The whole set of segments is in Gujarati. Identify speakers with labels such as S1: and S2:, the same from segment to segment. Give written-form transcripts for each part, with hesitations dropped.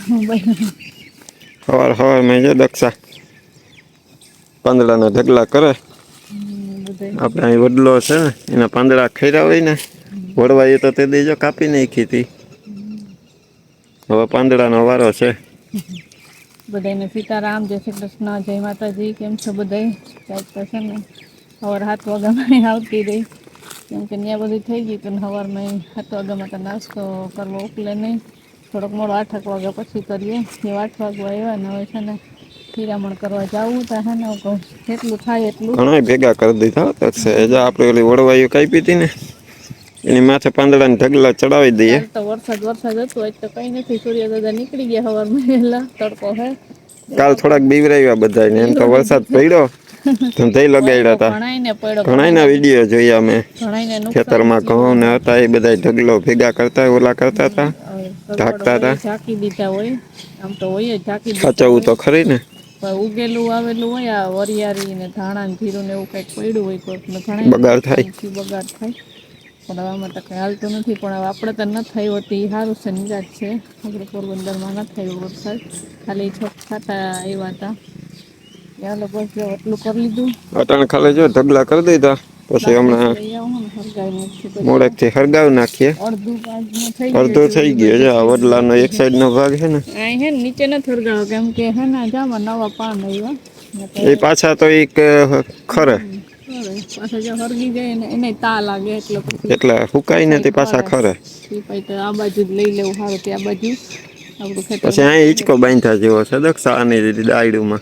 S1: હવાર હવાર મેં જો દક્ષા પાંદડાના ઢગલા કરે. આપણે અહીં વડલો છે ને એના પાંદડા ખર્યા હોય ને વડવાઈ તો તે દેજો કાપી નાખી હતી. હવે પાંદડાનો વારો છે.
S2: બધાને સીતારામ, જય શ્રી કૃષ્ણ, જય માતાજી. કેમ છો બધા? ક્યાંક તો છે ને સવાર 7 વાગ્યામાં આવતી રહી કેમ કે ત્યાં બધું થઈ ગયું હતું ને સવારમાં 7 વાગ્યામાં તો નાસ્તો કરવો ઉકલે નહીં. થોડોક મોડો 8 વાગ્યા પછી કરીએ. 8 વાગવા આવ્યા ને હવે છે ને હીરામણ કરવા જવું તા હે ને જેટલું થાય એટલું
S1: ઘણા ભેગા કરી દીધા આપણે ઓલી વડવાઈઓ કાપી હતી ને એની માથે પાંદડાના ઢગલા ચડાવી દઈએ.
S2: કાલ તો વરસાદ હતો આજ તો કઈ નથી. સૂર્ય દાદા નીકળી ગયા સવારમાં વહેલા, તડકો હે.
S1: કાલ થોડાક બીવરાવ્યા બધાને એમ તો વરસાદ પડ્યો ધંધઈ લગાડ્યા હતા.
S2: ઘણાઈને પડ્યો,
S1: ઘણાના વિડીયો જોયા અમે
S2: ઘણાઈને નુકસાન
S1: ખેતરમાં ઘઉં ને હતા એ બધા ઢગલો ભેગા કરતા ઓલા કરતા હતા, ઢાંકતા હતા.
S2: ઝાંકી દીધા હોય આમ તો હોય જ ઝાંકી દીધા
S1: સાચવવું
S2: હોય.
S1: તો ખરી ને.
S2: ઉગેલું આવેલું હોય આ વરિયાળી ને ધાણા ને જીરું ને એવું કંઈક પડ્યું હોય કોઈક ને ઘણા
S1: બગાડ થાય.
S2: બગાડ થાય. પણ આમાં તો કંઈ હાલતું નથી. પણ હવે આપણે તો ન થયું હતું એ સારું છે, નિરાશ છે. આપણે પોરબંદરમાં ન થયો વરસાદ, ખાલી છાંટા આવ્યા હતા. ત્યાં લોકો એટલું કરી લીધું.
S1: અટાણે ખાલી જો ઢગલા કરી દીધા. પછી હમણાં મોડેકથી હરગાવી નાખીએ. અડધો થઈ ગયો છે. આ વડલાનો એક સાઈડનો ભાગ છે ને
S2: અહીં હે ને નીચે નથી હરગાવો કેમ કે હે ને જામાં નવા પાન આવ્યા.
S1: એ પાછા તો એક ખરે
S2: પાછા જો હરગી જાય ને એને તા લાગે એટલે પછી
S1: એટલે હુકાઈ ને તે પાછા ખરે.
S2: તો આ બાજુ જ લઈ લેવું સારું તે આ બાજુ આપણું ખેતર
S1: પછી અહીં હિંચકો બાંધતા જેવો છે દક્ષા આની દાયડુમાં.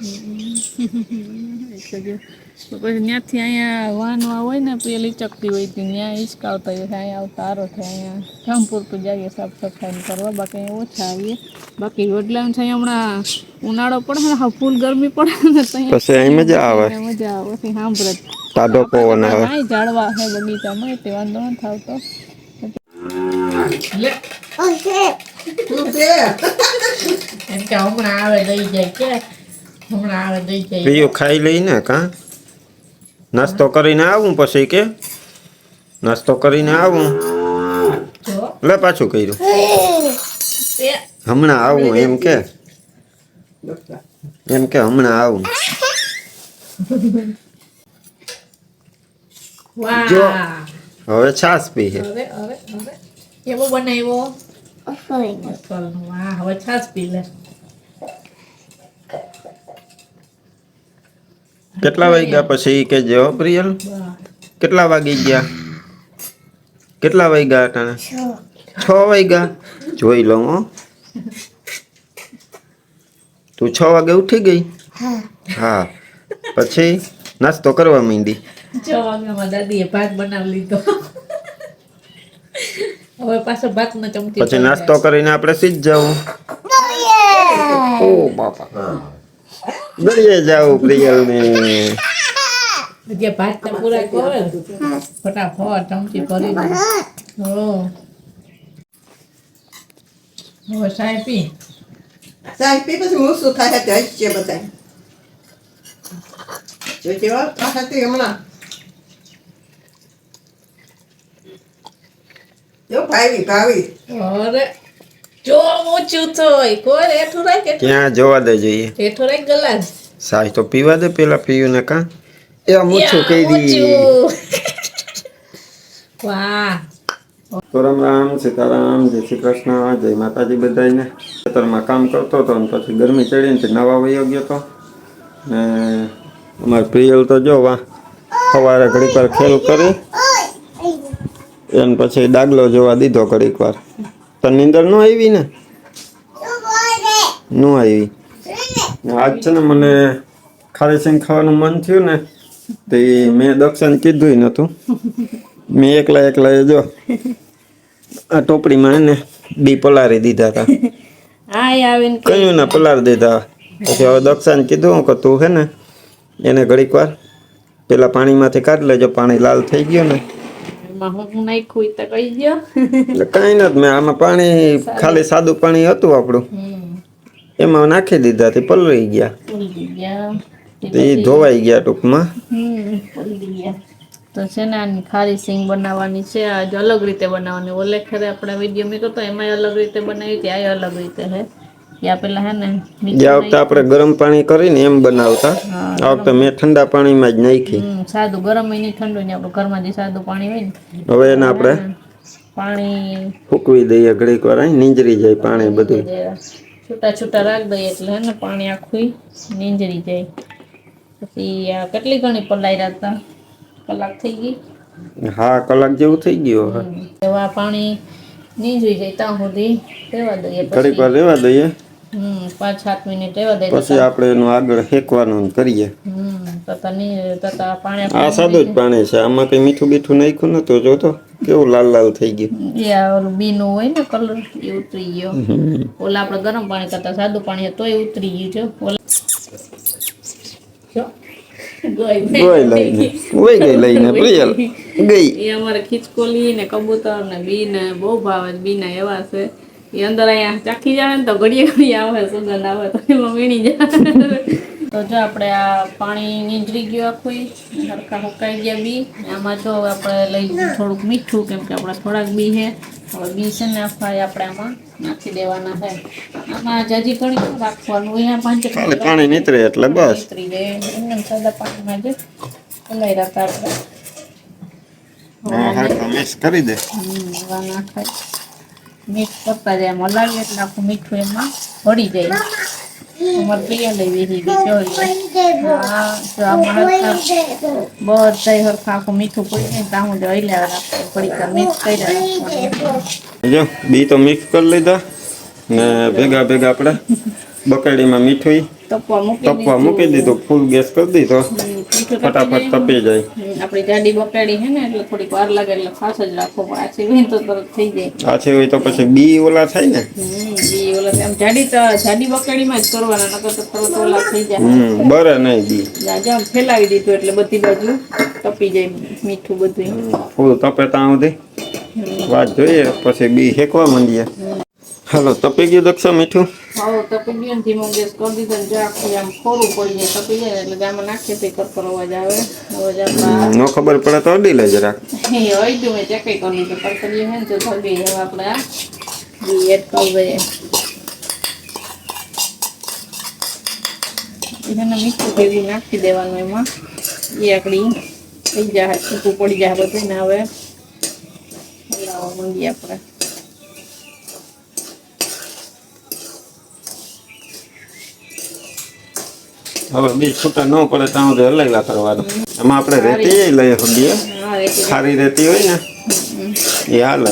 S2: પછી ત્યાંથી અહીંયા વાનવા હોય ને પેલી ચકતી હોય ત્યાં હિંચકાવતા હોય. અહીંયા આવતા સારો થાય. અહીંયા કામ પૂરતું જઈએ સાફ સફાઈ કરવા, બાકી અહીંયા ઓછા આવીએ. બાકી વડલાનું છે હમણાં ઉનાળો પડે ને ફૂલ ગરમી પડે ને
S1: પછી અહીં મજા આવે.
S2: મજા આવે. પછી સાંભળે
S1: ટાઢો પવન આવે.
S2: ઝાડવા છે બગીચામાં તે વાંધો ન થાવતો. હમણાં આવે દઈ જાય કે હમણાં આવે દઈ જાય.
S1: પ્રિયો ખાઈ લઈને કાં નાસ્તો કરીને આવું પછી કે નાસ્તો કરીને આવું લે પાછું કર્યું હમણાં આવું એમ કે હમણાં આવું. જો હવે છાસ પી છે.
S2: કેવો બનાવ્યો? વાહ, હવે છાસ પી લે.
S1: કેટલા વાગ્યા પછી કે જો પ્રિયલ કેટલા વાગી ગયા? કેટલા વાગ્યા અટાણે? 6 વાગ્યા. જોઈ લઉં હો. તું 6 વાગે ઉઠી ગઈ? હા. પછી નાસ્તો કરવા માંડી.
S2: 6 વાગ્યામાં દાદીએ ભાત બનાવી લીધો. હવે પાછો ભાતનો ચમચી.
S1: પછી નાસ્તો કરીને આપણે સીધ જવું. ઓ બાપા. દરિયે જાવ પ્રિયલ ને.
S2: જે ભાત પૂરા કરે ફટાફટ ચમચી ભરીને. હવે ચાય પી
S3: પછી હું શું થાય તે હશે બધા જો કેવા પાછા તે હમણાં જો ભાવી
S2: અરે જો ઊંચું થોય કોઈ હેઠું રાખ કે
S1: ક્યાં જોવા દે જોઈએ.
S2: હેઠું રાખ ગલાસ.
S1: સાય તો પીવા દે પેલા પીયું ને કાં એ મૂછું કહી દી.
S2: વાહ.
S1: તો રામ રામ સીતારામ, જય શ્રી કૃષ્ણ, જય માતાજી બધાને. ખેતરમાં કામ કરતો હતો ને પછી ગરમી ચડીને તે નવા વયો ગયો હતો ને અમારે પ્રિયલ તો જો વાહ સવારે ઘડીક વાર ખેલ કરી એને પછી ડાગલો જોવા દીધો ઘડીક વાર. તો નીંદર ન આવી ને ન આવી. આજ છે ને મને ખારી સિંગ ખાવાનું મન થયું ને તો મેં દક્ષાને કીધું નહોતું. મેં એકલા જો આ ટોપડીમાં એને બી પલારી દીધા હતા. કયું ને પલારી દીધા. પછી હવે દક્ષાને કીધું કે તું છે ને એને ઘડીક વાર પેલા પાણીમાંથી કાઢી લેજો. પાણી લાલ થઈ ગયું ને એટલે કઈ નથી. મેં આમાં પાણી ખાલી સાદું પાણી હતું આપણું એમાં નાખી દીધા તે પલળી ગયા. એ ધોવાઈ ગયા ટૂંકમાં.
S2: તો છે ને આની ખારી સિંગ બનાવવાની છે. આજ અલગ રીતે બનાવવાની. ઓલે ખરે આપણા વિડીયો મેં કહો એમાં અલગ રીતે બનાવી હતી, આ અલગ રીતે હે. ત્યાં પેલા હે ને
S1: ગયા વખતે આપણે ગરમ પાણી કરીને એમ બનાવતા
S2: હા,
S1: આ વખતે મેં ઠંડા પાણીમાં જ નાખી
S2: સાદું ગરમ હોય નહીં ઠંડુ નહીં આપણું ઘરમાં જે સાદું પાણી હોય ને
S1: હવે એને આપણે
S2: પાણી
S1: ફૂકવી દઈએ ઘડીક વાર અહીં નીંજરી જાય પાણી બધું
S2: છૂટા છૂટા રાખ દઈએ એટલે હે ને પાણી આખું નીંજરી જાય પછી આ કેટલી ઘણી પલાઈ રાખતા કલાક થઈ ગઈ
S1: હા કલાક જેવું થઈ ગયું હવે
S2: એવા પાણી નીંજરી જાય ત્યાં સુધી રહેવા દઈએ
S1: ઘડીક વાર રહેવા દઈએ
S2: 5-7 મિનિટ રહેવા દઈએ
S1: પછી આપણે એનું આગળ શેકવાનું કરીએ
S2: તતા પાણી
S1: આ સાદું જ પાણી છે આમાં કઈ મીઠું બીઠું નાખ્યું નતું જોતો કેવું લાલ લાલ થઈ ગયું
S2: એ ઓલું બીનું હોય ને કલર એ ઉતરી ગયો ઓલા આપણે ગરમ પાણી કરતા સાદું પાણી તોય ઉતરી ગયું છે ઓલા
S1: ગઈ લઈને વહી ગઈ લઈને પ્રિયલ ગઈ
S2: એ અમારે ખીચકોલી ને કબૂતર ને બી ને બહુ ભાવે બી ના એવા છે એ અંદર અહીંયા ચાખી જાય ને તો ઘડીએ ઘડીએ આવે સુગંધ આવે તો એમાં વીણી જાય તો જો આપણે આ પાણી નીંજરી ગયું આખું સરખા સુકાઈ ગયા બી આમાં જો આપણે લઈ થોડુંક મીઠું કેમ કે આપણા થોડાક બી છે હવે બી છે ને આપણે આમાં નાખી દેવાના છે આમાં જાજી ઘણી રાખવાનું અહીંયા 5
S1: પાણી નીતરે એટલે બસ
S2: નીતરી જાય એમને સાદા પાણીમાં જ હલાઈ રાખતા આપણે
S1: મિક્સ કરી દે
S2: નાખાય મિક્સ કરતા જાય એમ હલાવીએ એટલે આખું મીઠું એમાં ભળી જાય અમારે પ્રિય લઈ લીધી હા જો આમાં બધા હરખા આખું મીઠું પડી જાય ત્યાં હું હલાવી રાખું પડી મિક્સ કરી રાખવાનું
S1: જો બી તો મિક્સ કરી લીધા ને ભેગા ભેગા આપણે બકેડીમાં મીઠું તપવા મૂકી દીધું ફૂલ ગેસ કરી દીધો ફટાફટ તપી જાય
S2: આપણી જાડી બકેડી છે ને એટલે થોડીક વાર લાગે એટલે ખાસ જ રાખવો પણ આછી હોય તો તરત થઈ જાય
S1: આછી હોય તો પછી બી ઓલા થાય ને
S2: બી ઓલા આમ જાડી બકેડીમાં જ કરવાના નકર તો તરત ઓલા થઈ જાય
S1: બરે નહીં બી
S2: જામ ફેલાવી દીધું એટલે બધી બાજુ તપી જાય મીઠું બધું
S1: ફૂલ તપે ત્યાં સુધી વાત જોઈએ પછી બી શેકવા માંડીએ હાલો તપી ગયું દક્ષા મીઠું
S2: તપી ગયું ધીમો ગેસ કરી દીધો ને જો આખું આમ ખોરું પડી જાય તપી જાય એટલે આમાં નાખીએ તો કરકર અવાજ આવે અવાજ
S1: નો ખબર પડે તો અડી લે જરાક
S2: હોય તો મેં ચેક કરી લીધું કરકરીએ હે ને તો થઈ ગઈ હવે આપણે આ ઘી એડ કરી દઈએ એને મીઠું ભેગું નાખી દેવાનું એમાં એ આકડી થઈ જાય છૂટું પડી જાય બધું ને હવે હલાવવા માંડીએ આપણે
S1: હવે બી છૂટા ન પડે ત્યાં સુધી હલાવ્યા કરવાનું એમાં આપણે રેતી લઈ શકીએ ખારી રેતી હોય ને એ હાલે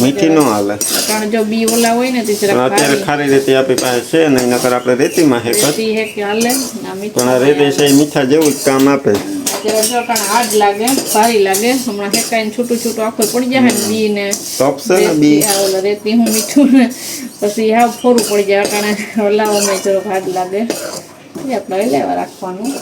S1: મીઠી ન હાલે
S2: કારણ જો બી ઓલા હોય ને
S1: અત્યારે ખારી રેતી આપણી પાસે છે નહીં નકર આપણે રેતીમાં
S2: હાલે
S1: પણ આ રેતી છે એ મીઠા જેવું જ કામ આપે
S2: હાર્ડ લાગે ભારી લાગે હમણાં હેકાઈને છૂટું છૂટું આખું પડી જાય ને બી ને
S1: તપશે ને બી
S2: રેતી હું મીઠું ને પછી હાવ ફોરું પડી જાય કારણ હલાવવામાં જરાક હાર્ડ લાગે એ આપણે લેવા રાખવાનું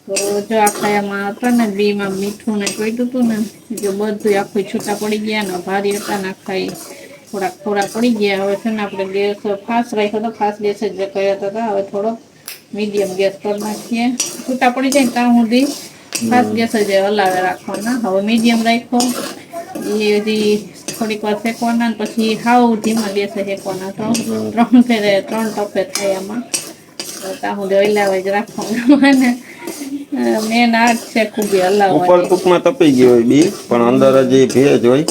S2: તો જો આખા એમાં હતા ને બીમાં મીઠું ને જોઈતું હતું ને જો બધું આખું છૂટા પડી ગયા ને ભારી હતા ને આખા થોડા પડી ગયા હવે છે ને આપણે ગેસ ફાસ્ટ રાખ્યો હતો ફાસ્ટ ગેસ જ કર્યો હતા હવે થોડો મીડિયમ ગેસ કરી નાખીએ છૂટા પડી જાય ત્યાં સુધી ફાસ્ટ ગેસ જ હલાવે રાખવાના હવે મીડિયમ રાખ્યો એ હજી થોડીક વાર શેકવાના ને પછી હાવ ધીમા ગેસે શેકવાના 3 ટપે થાય આમાં ત્યાં સુધી હલાવે જ રાખવાના ને મેન આ છે ખૂબ હલાવવા
S1: ઉપર ટૂંકમાં તપી ગયો હોય બી પણ અંદર હજી ભેજ હોય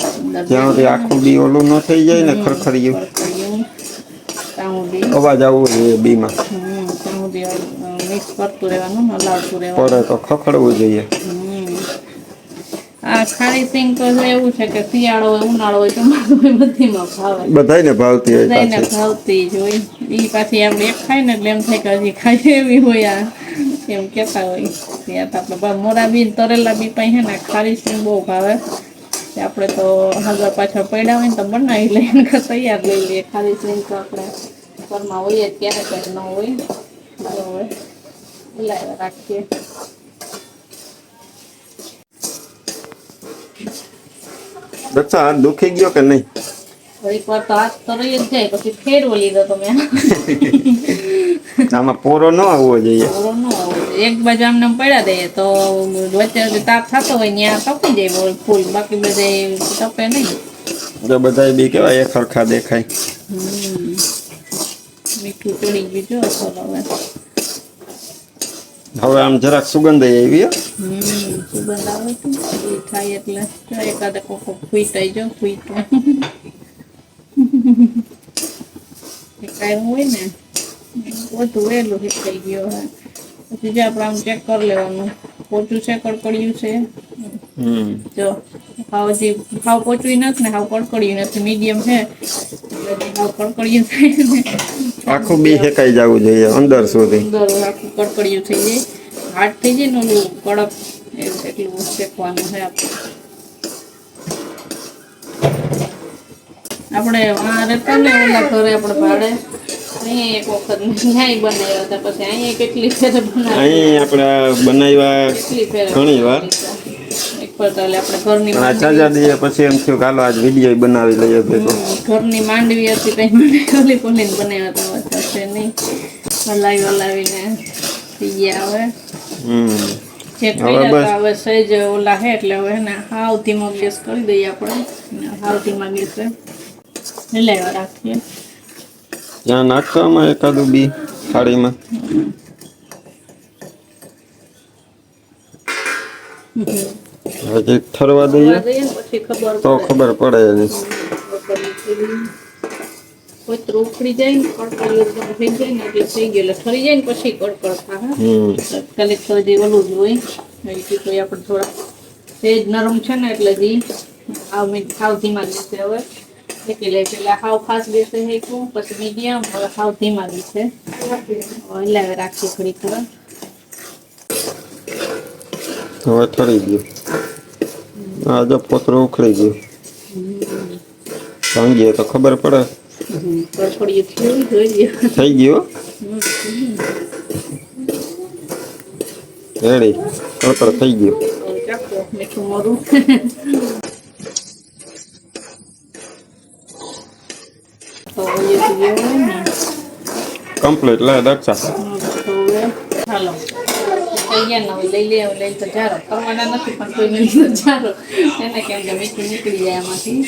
S1: ત્યાં સુધી આખું બી ઓલું ન થઈ જાય ને ખરખરિયું અવાજ આવવો જોઈએ બીમાં
S2: મિક્સ કરતું રહેવાનું હલાવતું રહેવાનું
S1: પડે તો ખખડવું જોઈએ
S2: આ ખારી સિંગ તો એવું છે કે શિયાળો હોય ઉનાળો હોય ચોમાસું બધીમાં ભાવે
S1: બધાયને ભાવતી હોય
S2: બધાયને ભાવતી જ હોય એ પાછી આપણે એક ખાય ને એટલે એમ થાય કે હજી ખાઈ એવી હોય આ એમ કહેતા હોય ત્યાં તો આપણે મોરા બી તરેલા બી પાસે છે ને ખારી સિંગ બહુ ભાવે આપણે તો હગા પાછળ પડ્યા હોય ને તો બનાવી લઈએ તૈયાર લઈ લઈએ ખારી સિંગ તો આપણે ઘરમાં હોઈએ ત્યારે કંઈ ન હોય હવે લાવ્યા રાખીએ
S1: દક્ષા હાથ દુખી ગયો કે નહીં
S2: એક વાર તો હાથ તો રહી જ જાય પછી ફેરવો લીધો તમે
S1: આમાં પોરો ન આવવો જોઈએ
S2: પોરો ન આવવો જોઈએ એક બાજુ આમને આમ પડ્યા દઈએ તો વચ્ચે તાપ થતો હોય ત્યાં તપી જાય ફૂલ, બાકી બધે તપે નહીં.
S1: જો બધા બી કેવા એક સરખા દેખાય.
S2: મીઠું ચડી ગયું જો હવે.
S1: હવે આમ જરાક સુગંધ આવી.
S2: સુગંધ આવે છે એ થાય એટલે એકાદે કોકો ફૂટાઈ જો ફૂટવા કાંઈ હોય ને બધું વહેલું થઈ ગયો હોય. પછી જે આપણે આમ ચેક કરી લેવાનું પોચું છે કડકડિયું છે. જો હાવ પોચું નથી ને હાવ કડકડિયું નથી, મીડિયમ છે. હાવ કડકડિયું થાય ને
S1: આખું બી શેકાઈ જવું જોઈએ અંદર સુધી.
S2: અંદર આખું કડકડિયું થઈ જાય, હાર્ડ થઈ જાય ને ઓલું કડક એટલું શેકવાનું છે આપણે. આ રહેતા ને ઓલા ઘરે આપણે ભાડે અહીંયા એક વખત ન્યાય બનાવ્યા હતા, પછી અહીંયા કેટલી ફેર બનાવ્યા.
S1: અહીં આપણે બનાવ્યા
S2: કેટલી ફેર
S1: ઘણી વાર.
S2: એક પર તો આપણે ઘરની
S1: ચાચા દીએ પછી એમ થયું કે હાલો આજ વિડીયો બનાવી લઈએ ભેગો.
S2: ઘરની માંડવી હતી કઈ મને ઓલી પોલીને બનાવ્યા હતા છે નહીં, હલાવીને થઈ ગયા હવે. ચેક કર્યા હવે સહેજ ઓલા હે એટલે હવે ને હાવ ધીમો ગેસ કરી દઈએ આપણે. હાવ ધીમા ગેસે હલાવ્યા રાખીએ.
S1: ત્યાં નાખવામાં એકાદું બી થાળીમાં. હજી ઠરવા દઈએ
S2: પછી ખબર
S1: તો ખબર પડે એની.
S2: કોઈ ઉખડી જાય ને કડકડ થઈ જાય ને એટલે થઈ ગયું એટલે ઠરી જાય ને પછી કડકડ થાય. ખાલી થોડી ઓલું જ હોય કોઈ આપણે થોડા સેજ નરમ છે ને એટલે જી હાવ ધીમા ગેસે હવે શેકી લે. પેલા હાવ ફાસ્ટ ગેસે શેકવું, પછી મીડિયમ, હવે હાવ ધીમા ગેસે હલાવી રાખીએ થોડી ખબર.
S1: હવે ઠરી ગયું. આ જો પોતરું ઉખડી ગયું, ભાંગીએ તો ખબર પડે. થઈ ગયું રેડી, કડકડ થઈ ગયું.
S2: મીઠું મોરું
S1: કમ્પ્લીટ લે દક્ષા.
S2: ચાલો થઈ ગયા ને લઈ લઈ તો જારો કરવાના નથી પણ કોઈને લીધો જારો એને કેમ કે મીઠું નીકળી જાય એમાંથી.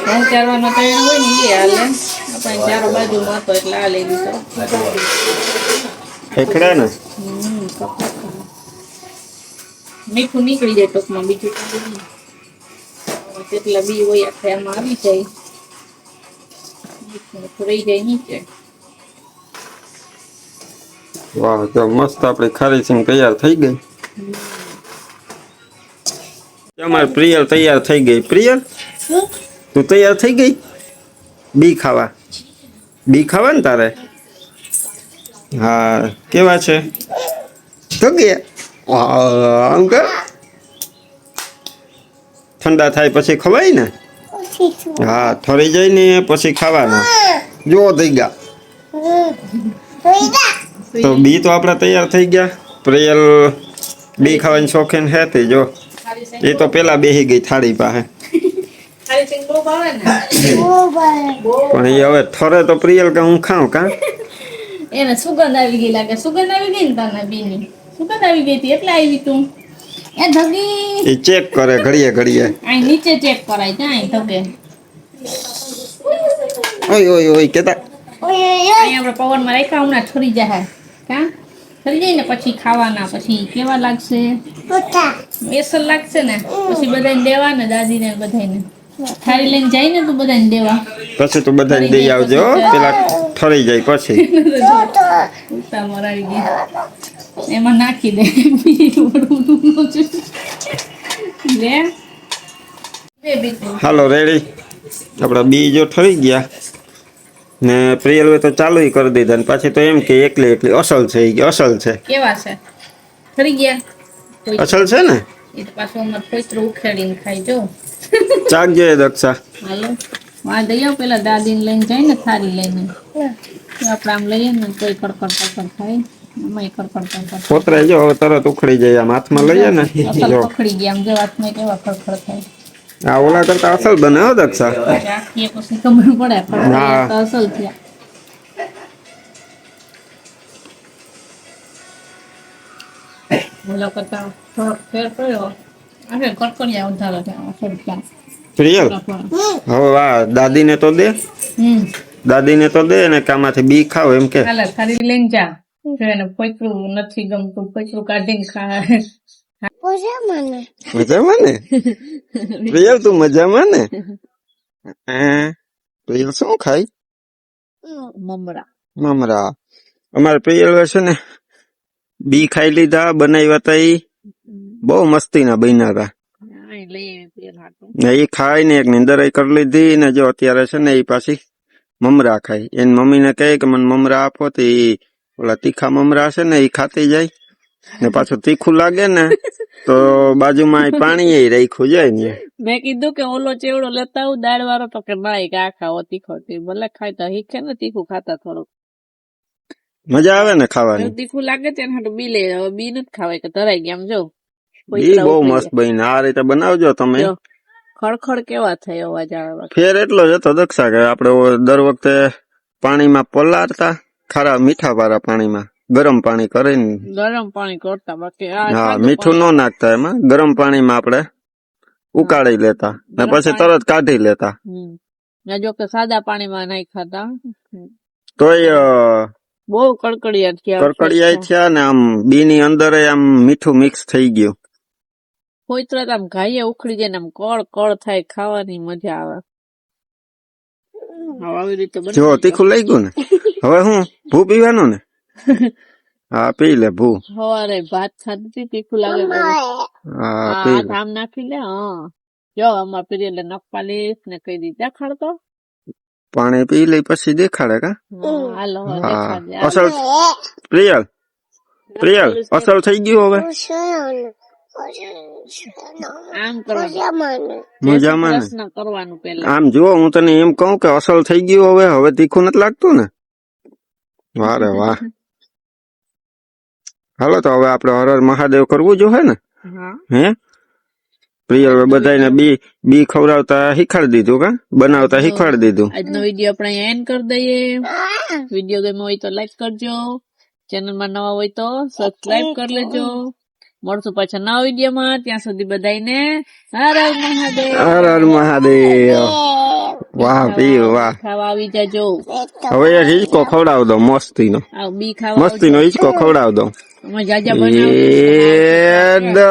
S2: ઘઉં ચારવાનો તૈયાર હોય ને એ હાલે, આપણે જારો બાજુમાં હતો એટલે આ લઈ લીધો.
S1: ખેખડા ને
S2: મીઠું નીકળી જાય ટૂંકમાં, બીજું કેટલા બી હોય આખે એમાં આવી જાય, રહી જાય નીચે.
S1: વાહ, તો મસ્ત આપણી ખારી સિંગ તૈયાર થઈ ગઈ. અમારે પ્રિયલ તૈયાર થઈ ગઈ. પ્રિયલ તું તૈયાર થઈ ગઈ બી ખાવા? બી ખાવા ને તારે? હા, કેવા છે? તો ગયા આમ કર, ઠંડા થાય પછી ખવાય ને. હા, ઠરી જાય ને પછી ખાવાના. જો થઈ ગયા તો બી તો આપણા તૈયાર થઈ ગયા. પ્રિયલ બી ખાવાની શોખીન હે તે જો એ તો પેલા બેહી ગઈ થાળી પાસે. પણ એ હવે ઠરે તો પ્રિયલ કે હું ખાઉં કા
S2: એને સુગંધ આવી ગઈ લાગે. સુગંધ આવી ગઈ ને તાના બીની સુગંધ આવી ગઈ હતી એટલે આવી તું એ ધગી.
S1: એ ચેક કરે ઘડીએ ઘડીએ.
S2: અહીં નીચે ચેક કરાય જાય ધગે.
S1: ઓય ઓય ઓય કેતા
S2: અહીં આપણે પવનમાં રાખ્યા હમણાં ઠરી જાય. કા ઠરી જાય ને પછી ખાવાના, પછી કેવા લાગશે? બેસર લાગશે ને પછી બધાને દેવા ને, દાદીને બધાને થાળી લઈને જાય ને તું બધાને દેવા.
S1: પછી તું બધાને દઈ આવજો પેલા ઠરી જાય પછી.
S2: ઉતા મરાવી ગયા એમાં નાખી દે.
S1: હાલો રેડી. આપણા બી જો ઠરી ગયા ને પ્રિયલ તો ચાલુ કરી દીધા ને પાછી તો એમ કે એકલી એકલી અસલ છે. એ અસલ છે.
S2: કેવા છે? ઠરી ગયા
S1: અસલ છે ને.
S2: એ તો પાછું અમારે પોતરું ઉખેડીને ખાઈ જો.
S1: ચાખજો દક્ષા.
S2: હાલો માં દઈ આવ પેલા દાદીને લઈને જાય ને થાળી લઈને. આપણે આમ લઈએ ને તોય કડકડ કડકડ થાય. એમાંય કડકડ કડકડ
S1: પોતરાય જો હવે તરત ઉખડી જાય. આમ હાથમાં લઈએ ને
S2: અસલ
S1: જો
S2: પકડી ગયા આમ જો હાથમાં કેવા ખડખડ થાય.
S1: આ ઓલા કરતા અસલ બને હો દક્ષા.
S2: રાખીએ પછી ખબર પડે
S1: હા.
S2: તો અસલ થયા. ઓલા કરતા થોડોક ફેર પડ્યો આખે કડકડિયા ઉધારો છે થોડુંક
S1: પ્રિયલ હવે આ દાદીને તો દે, દાદીને તો દે ને કામાંથી બી ખાવ એમ કે.
S2: હાલે ખાલી લઈને જા જો એને પૈકરું નથી ગમતું પૈકરું કાઢીને ખા
S1: મજામાં ને પ્રિયલ? તું મજામાં ને? પ્રિયલ શું ખાય?
S2: મમરા
S1: મમરા. અમારે પ્રિયલ છે ને બી ખાઈ લીધા, બનાવ્યા તા ઈ બહુ મસ્તી ના બન્યા હતા ને ઈ ખાઈ ને એક નિંદર કરી લીધી ને જો અત્યારે છે ને ઈ પાછી મમરા ખાય. એની મમ્મી ને કહે કે મને મમરા આપો તો ઈ ઓલા તીખા મમરા છે ને ઈ ખાતી જાય ને પાછું તીખું લાગે ને તો બાજુમાં પાણી રાખ્યું જાય ને.
S2: મેં કીધું કે ઓલો ચેવડો લેતા આવું દાળ વાળો તો કે ના આ ખાવો તીખો ભલે ખાય તો હીખે ને તીખું ખાતા થોડુંક
S1: મજા આવે ને ખાવાની.
S2: તીખું લાગે છે ને બી લે હવે બી નથી ખાવાય કે ધરાઈ ગયા આમ જો
S1: ઈ બહુ મસ્ત બની. આ રીતે બનાવજો તમે.
S2: ખડખડ કેવા થાય અવાજ આવે.
S1: ફેર એટલો જ હતો દક્ષા કે આપડે દર વખતે પાણીમાં પલાળતા ખારા મીઠા વાળા પાણીમાં ગરમ પાણી કરીને
S2: ગરમ પાણી કરતા બાકી
S1: હા મીઠું ન નાખતા એમાં ગરમ પાણીમાં આપડે ઉકાળી લેતા ને પછી તરત કાઢી લેતા.
S2: જો કે સાદા પાણીમાં નહીં ખાતા
S1: તોય
S2: બહુ કડકડિયા
S1: થયા ને આમ બી ની અંદર આમ મીઠું મિક્સ થઈ ગયું.
S2: કોઈ તરત આમ ઘાઈએ ઉખડી જાય ને આમ કળ કળ થાય ખાવાની મજા આવે. આવી રીતે
S1: જો તીખું લઈ ગયું ને હવે હું ભૂ પીવાનું ને હા પી લે ભૂ.
S2: સવારે ભાત ખાધી તીખું લાગે આમ નાખી લે. હા જો અમાર પીરી નખપાલીસ ને કઈ દીધા ખાડતો
S1: પાણી પી લઈ પછી દેખાડે કા.
S2: હાલો
S1: અસલ પ્રિયલ પ્રિયલ અસલ થઈ ગયું હવે.
S2: આમ કરવાનું
S1: મજામાં આમ જો હું તને એમ કહું કે અસલ થઈ ગયું હવે તીખું નથી લાગતું ને. વારે વાહ. હાલો તો હવે આપડે હર હર મહાદેવ કરવું જોઈએ ને. હે પ્રિયલ બધાને બી ખવડાવતા શીખવાડી દીધું કા બનાવતા શીખવાડી દીધું.
S2: આજનો વિડીયો આપણે એન્ડ કરી દઈએ. વિડીયો ગમ્યો હોય તો લાઈક કરજો, ચેનલમાં નવા હોય તો સબસ્ક્રાઇબ કરી લેજો. મળશું પાછા નવા વિડીયોમાં. ત્યાં સુધી બધાને હર હર મહાદેવ.
S1: હર હર મહાદેવ. વાહ પી વાહ.
S2: ખાવા આવી જાજો.
S1: હવે એક હિંચકો ખવડાવ દો મસ્તીનો.
S2: બી ખાવા
S1: મસ્તીનો હિંચકો ખવડાવ દો.
S2: જાજા બનાવ.